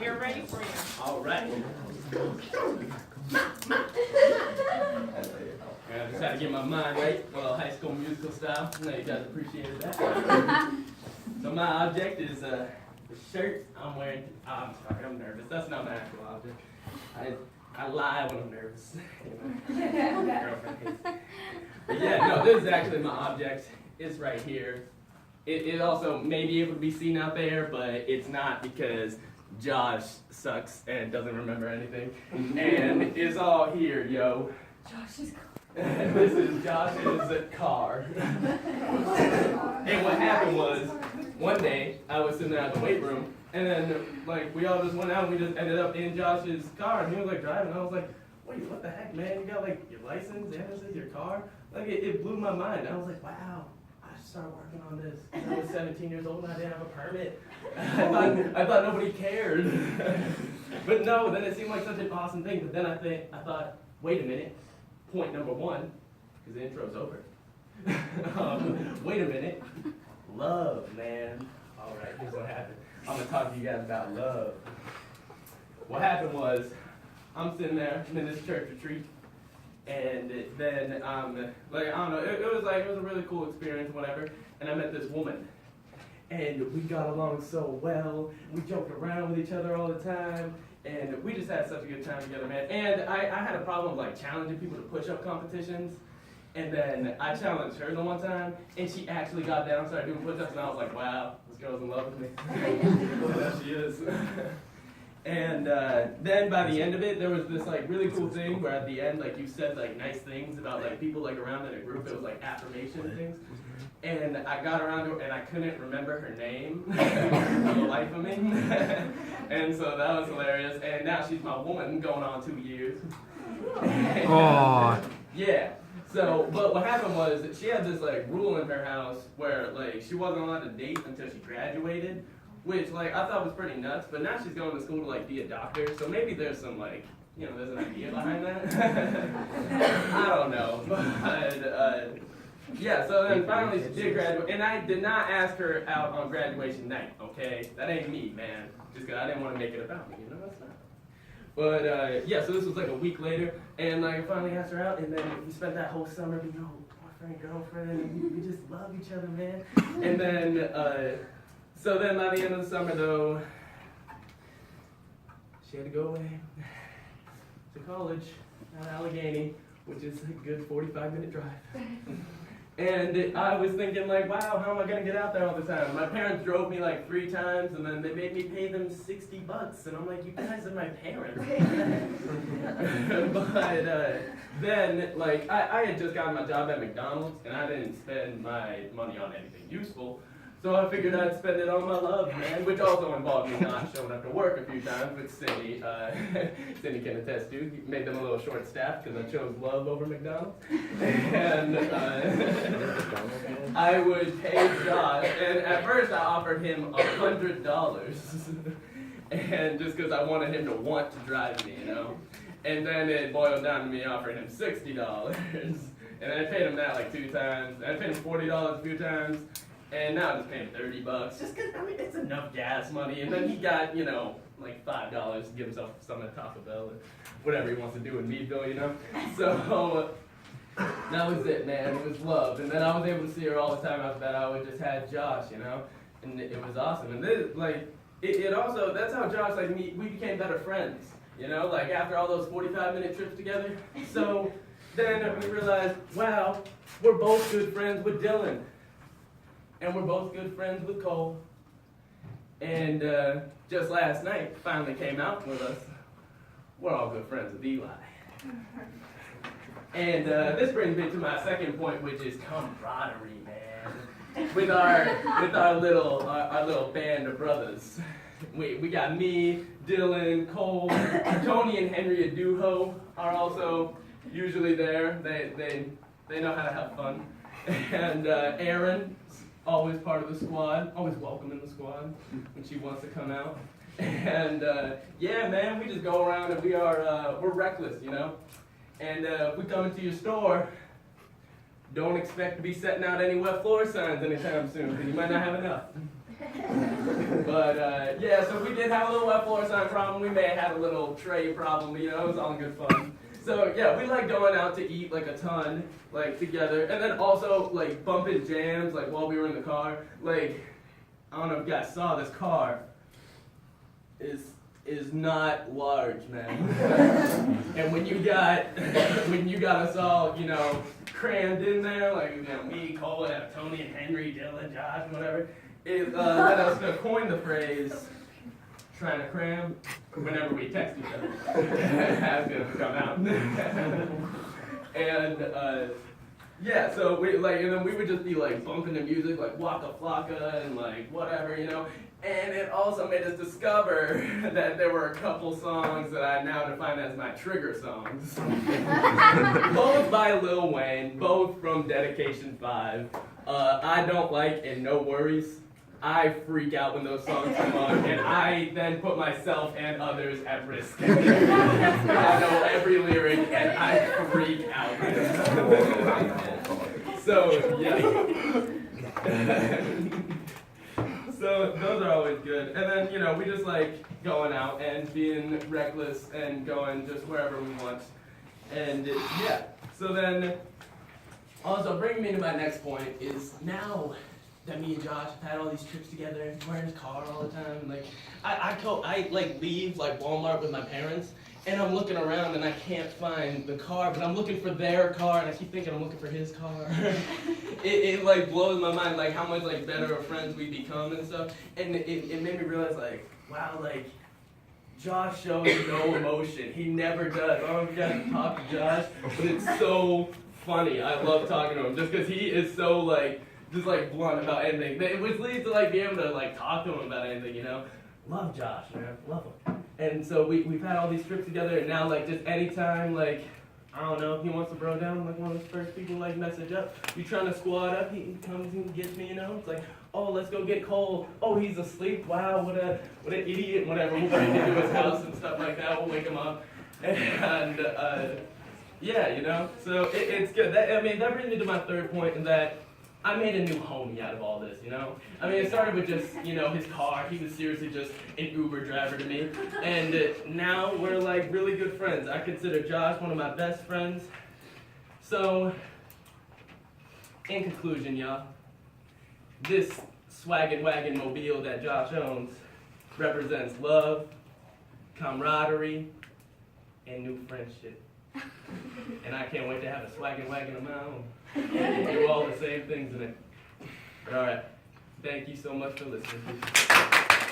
They're ready for you. All right. I just had to get my mind right. Well, High School Musical style. I know you guys appreciated that. So my object is the shirt I'm wearing. Oh, I'm sorry, I'm nervous. That's not my actual object. I lie when I'm nervous. Girlfriend hates it. But yeah, no, this is actually my object. It's right here. It also may be able to be seen out there, but it's not because Josh sucks and doesn't remember anything. And it's all here, yo. Josh's car. This is Josh's car. And what happened was, one day, I was sitting there at the weight room, and then, like, we all just went out and we just ended up in Josh's car, and he was, like, driving, and I was like, wait, what the heck, man? You got, like, your license, and this is your car? Like, it blew my mind. I was like, wow, I should start working on this. I was 17 years old and I didn't have a permit. I thought nobody cared. But no, then it seemed like such an awesome thing, but then I thought, wait a minute. Point number one, because the intro's over. Wait a minute. Love, man. All right, here's what happened. I'm going to talk to you guys about love. What happened was, I'm sitting there in this church retreat, and then, like, I don't know, it was a really cool experience, whatever, and I met this woman. And we got along so well. We joked around with each other all the time. And we just had such a good time together, man. And I had a problem like challenging people to push-up competitions. And then I challenged her the one time, and she actually got down and started doing push-ups, and I was like, wow, this girl's in love with me. There she is. And then by the end of it, there was this like really cool thing where at the end, like you said like nice things about like people like around in a group. It was like affirmation things. And I got around to her and I couldn't remember her name for the life of me. And so that was hilarious. And now she's my woman going on 2 years. Oh. Yeah. So, but what happened was she had this like rule in her house where like she wasn't allowed to date until she graduated, which like I thought was pretty nuts. But now she's going to school to like be a doctor, so maybe there's some like, you know, there's an idea behind that. I don't know, but yeah. So then finally she did graduate, and I did not ask her out on graduation night. Okay, that ain't me, man. Just 'cause I didn't want to make it about me, you know. That's not. But yeah, so this was like a week later, and like I finally asked her out, and then we spent that whole summer, you know, boyfriend, girlfriend, and we just love each other, man. And then, so then by the end of the summer, though, she had to go away to college at Allegheny, which is a good 45-minute drive. And I was thinking like, wow, how am I gonna get out there all the time? My parents drove me like 3 times, and then they made me pay them $60, and I'm like, you guys are my parents. But then, like, I had just gotten my job at McDonald's, and I didn't spend my money on anything useful. So I figured I'd spend it on my love, man, which also involved me not showing up to work a few times, which Cindy, Cindy can attest to. Made them a little short staffed because I chose love over McDonald's. And I would pay Josh, and at first I offered him $100, and just because I wanted him to want to drive me, you know. And then it boiled down to me offering him $60, and I paid him that like 2 times. I paid him $40 a few times. And now I just pay him $30, just 'cause, I mean, it's enough gas money. And then he got, you know, like $5 to give himself some at Taco Bell or whatever he wants to do in Meadville, you know? So that was it, man. It was love. And then I was able to see her all the time after that. I would just had Josh, you know? And it was awesome. And this, like, it also, that's how Josh, like, we became better friends, you know? Like, after all those 45-minute trips together. So then we realized, wow, we're both good friends with Dylan. And we're both good friends with Cole. And just last night, finally came out with us. We're all good friends with Eli. And this brings me to my second point, which is camaraderie, man. With our little band of brothers. We got me, Dylan, Cole, Tony, and Henry Aduho are also usually there. They know how to have fun. And Aaron. Always part of the squad, always welcome in the squad when she wants to come out. And yeah, man, we just go around and we're reckless, you know. And if we come into your store, don't expect to be setting out any wet floor signs anytime soon, because you might not have enough. But yeah, so we did have a little wet floor sign problem. We may have had a little tray problem, you know, it was all good fun. So yeah, we like going out to eat like a ton, like together, and then also like bumping jams, like while we were in the car. Like, I don't know if you guys saw this car. Is not large, man. And when you got us all, you know, crammed in there, like, you know, me, Cole, Tony, and Henry, Dylan, Josh, whatever, then I was gonna coin the phrase "trying to cram" whenever we text each other. That's gonna come out. And yeah, so we like, and then we would just be like bumping the music, like Waka Flocka and like whatever, you know. And it also made us discover that there were a couple songs that I now define as my trigger songs. Both by Lil Wayne, both from Dedication 5. I Don't Like and No Worries. I freak out when those songs come on, and I then put myself and others at risk. I know every lyric, and I freak out. So, yeah. So those are always good. And then, you know, we just like going out and being reckless and going just wherever we want. And yeah, so then also bringing me to my next point is now that me and Josh have had all these trips together and we're in his car all the time, like I like leave like Walmart with my parents and I'm looking around and I can't find the car, but I'm looking for their car and I keep thinking I'm looking for his car. it like blows my mind like how much like better of friends we become and stuff. And it made me realize like, wow, like Josh shows no emotion. He never does. I don't know if you guys talk to Josh, but it's so funny. I love talking to him just because he is so like just like blunt about anything, which leads to like being able to like talk to him about anything, you know. Love Josh, man, love him. And so we've had all these trips together, and now like just anytime like I don't know if he wants to bro down, like one of the first people like message up. You trying to squad up? He comes and gets me, you know. It's like, oh, let's go get Cole. Oh, he's asleep. Wow, what an idiot. Whatever. We'll bring him to his house and stuff like that. We'll wake him up, and yeah, you know. So it's good. That brings me to my third point, in that I made a new homie out of all this, you know? I mean, it started with just, you know, his car. He was seriously just an Uber driver to me. And now we're like really good friends. I consider Josh one of my best friends. So, in conclusion, y'all, this Swaggin' Wagon mobile that Josh owns represents love, camaraderie, and new friendship. And I can't wait to have a Swaggin' Wagon of my own. And do all the same things in it. But all right, thank you so much for listening.